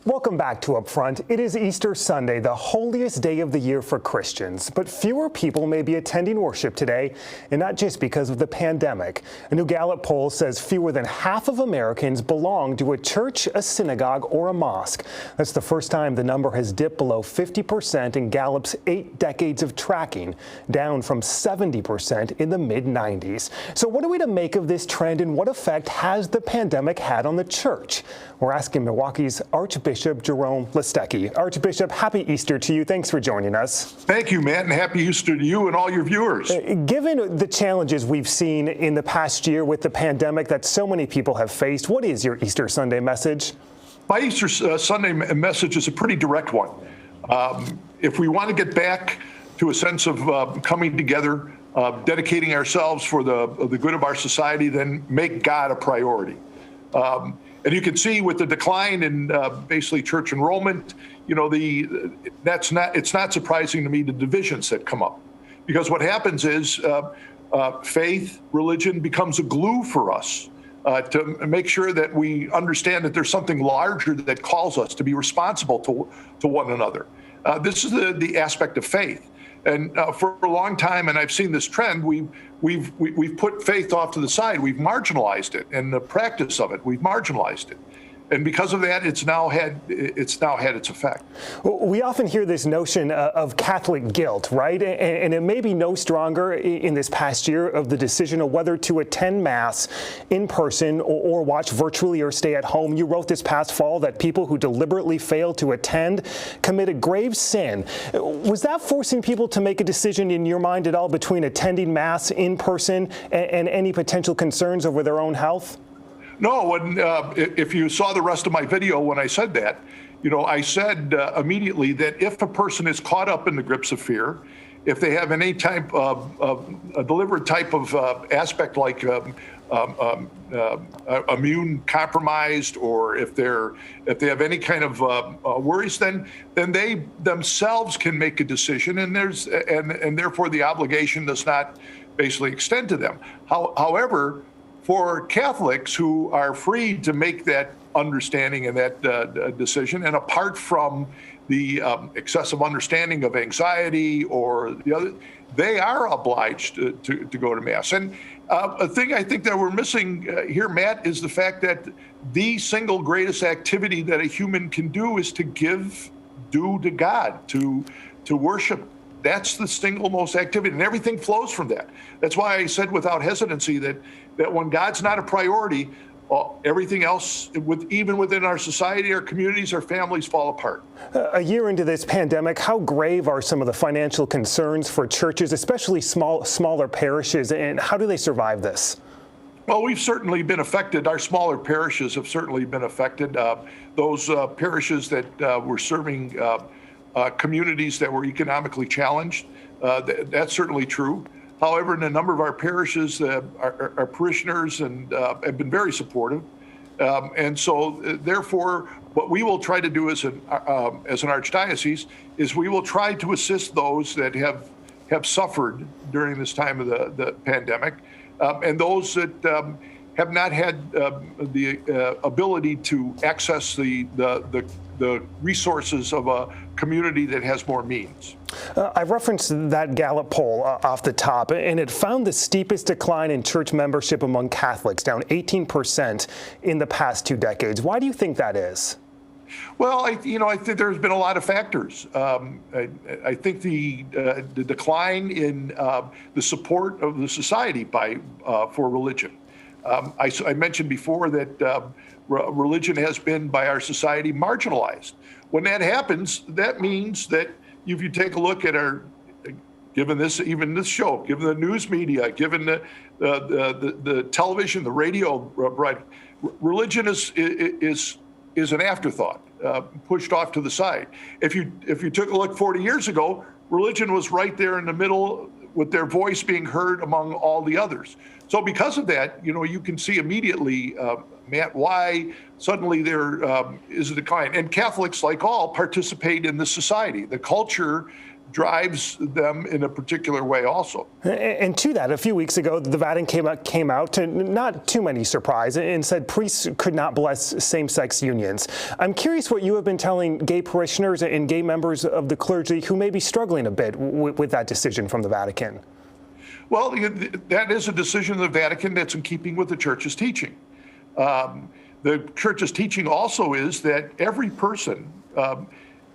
Welcome back to Upfront. It is Easter Sunday, the holiest day of the year for Christians. But fewer people may be attending worship today, and not just because of the pandemic. A new Gallup poll says fewer than half of Americans belong to a church, a synagogue, or a mosque. That's the first time the number has dipped below 50% in Gallup's 8 decades of tracking, down from 70% in the mid-90s. So what are we to make of this trend, and what effect has the pandemic had on the church? We're asking Milwaukee's Archbishop Jerome Listecki. Archbishop, happy Easter to you. Thanks for joining us. Thank you, Matt, and happy Easter to you and all your viewers. Given the challenges we've seen in the past year with the pandemic that so many people have faced, what is your Easter Sunday message? My Easter Sunday message is a pretty direct one. If we want to get back to a sense of coming together, dedicating ourselves for the good of our society, then make God a priority. And you can see with the decline in basically church enrollment, you know, it's not surprising to me the divisions that come up, because what happens is faith, religion becomes a glue for us to make sure that we understand that there's something larger that calls us to be responsible to one another. This is the aspect of faith. And for a long time, and I've seen this trend, we've put faith off to the side. We've marginalized it, and the practice of it, we've marginalized it. And because of that, it's now had its effect. We often hear this notion of Catholic guilt, right? And it may be no stronger in this past year of the decision of whether to attend Mass in person or watch virtually or stay at home. You wrote this past fall that people who deliberately failed to attend commit a grave sin. Was that forcing people to make a decision in your mind at all between attending Mass in person and any potential concerns over their own health? No, if you saw the rest of my video when I said that, you know, I said immediately that if a person is caught up in the grips of fear, if they have any type of a deliberate type of aspect like immune compromised, or if they have any kind of worries, then they themselves can make a decision, and therefore the obligation does not basically extend to them. However, for Catholics who are free to make that understanding and that decision, and apart from the excessive understanding of anxiety or the other, they are obliged to go to Mass. And a thing I think that we're missing here, Matt, is the fact that the single greatest activity that a human can do is to give due to God, to worship. That's the single most activity, and everything flows from that. That's why I said without hesitancy that when God's not a priority, everything else, even within our society, our communities, our families, fall apart. A year into this pandemic, how grave are some of the financial concerns for churches, especially smaller parishes, and how do they survive this? Well, we've certainly been affected. Our smaller parishes have certainly been affected. Those parishes that were serving communities that were economically challenged, that's certainly true. However, in a number of our parishes, our parishioners have been very supportive. And so therefore, what we will try to do as an archdiocese is we will try to assist those that have suffered during this time of the pandemic, and those that have not had the ability to access the resources of a community that has more means. I referenced that Gallup poll off the top, and it found the steepest decline in church membership among Catholics, down 18% in the past 2 decades. Why do you think that is? Well, I think there's been a lot of factors. I think the decline in the support of the society for religion. I mentioned before that religion has been by our society marginalized. When that happens, that means that if you take a look at given this show, given the news media, given the television, the radio, religion is an afterthought, pushed off to the side. If you took a look 40 years ago, religion was right there in the middle, with their voice being heard among all the others. So because of that, you can see immediately, Matt, why suddenly there is a decline. And Catholics, like all, participate in the society. The culture drives them in a particular way also. And to that, a few weeks ago, the Vatican came out to not too many surprise and said priests could not bless same-sex unions. I'm curious what you have been telling gay parishioners and gay members of the clergy who may be struggling a bit with that decision from the Vatican. Well, that is a decision of the Vatican that's in keeping with the Church's teaching. The Church's teaching also is that every person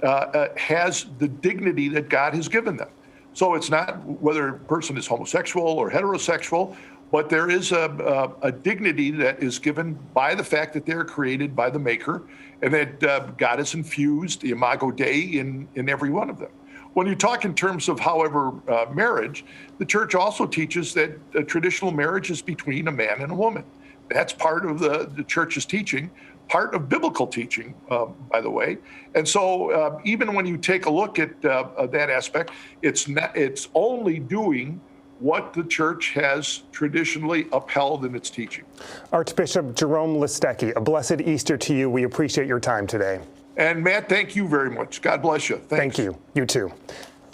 has the dignity that God has given them. So it's not whether a person is homosexual or heterosexual, but there is a dignity that is given by the fact that they're created by the Maker, and that God has infused the Imago Dei in every one of them. When you talk in terms of, however, marriage, the Church also teaches that a traditional marriage is between a man and a woman. That's part of the Church's teaching, part of biblical teaching, by the way. And so even when you take a look at that aspect, it's only doing what the Church has traditionally upheld in its teaching. Archbishop Jerome Listecki, a blessed Easter to you. We appreciate your time today. And Matt, thank you very much. God bless you. Thanks. Thank you. You too.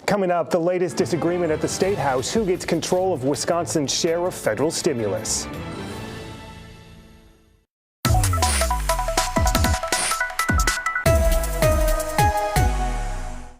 Coming up, the latest disagreement at the State House. Who gets control of Wisconsin's share of federal stimulus?